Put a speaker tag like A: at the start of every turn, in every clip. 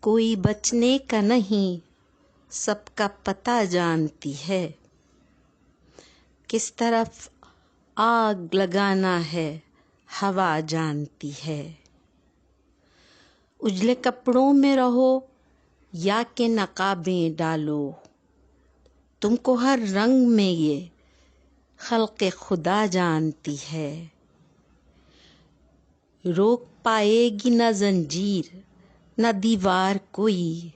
A: کوئی بچنے کا نہیں، سب کا پتہ جانتی ہے، کس طرف آگ لگانا ہے ہوا جانتی ہے۔ اجلے کپڑوں میں رہو یا کہ نقابیں ڈالو، تم کو ہر رنگ میں یہ خلق خدا جانتی ہے۔ روک پائے گی نہ زنجیر نہ دیوار کوئی،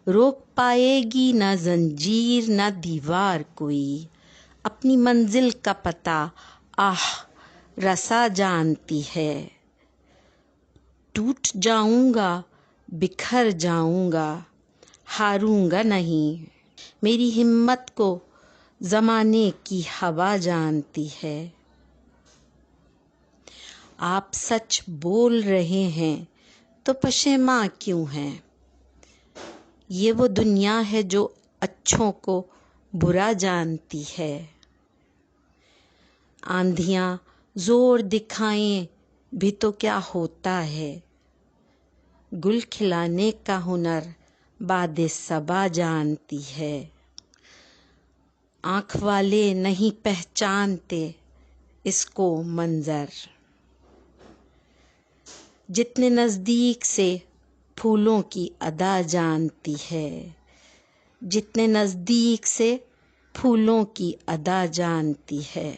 A: روک پائے گی نہ زنجیر نہ دیوار کوئی، اپنی منزل کا پتہ آہ رسا جانتی ہے۔ ٹوٹ جاؤں گا بکھر جاؤں گا ہاروں گا نہیں، میری ہمت کو زمانے کی ہوا جانتی ہے۔ آپ سچ بول رہے ہیں تو پشیماں کیوں ہیں، یہ وہ دنیا ہے جو اچھوں کو برا جانتی ہے۔ آندھیاں زور دکھائیں بھی تو کیا ہوتا ہے، گل کھلانے کا ہنر باد صبا جانتی ہے۔ آنکھ والے نہیں پہچانتے اس کو منظر، جتنے نزدیک سے پھولوں کی ادا جانتی ہے، جتنے نزدیک سے پھولوں کی ادا جانتی ہے۔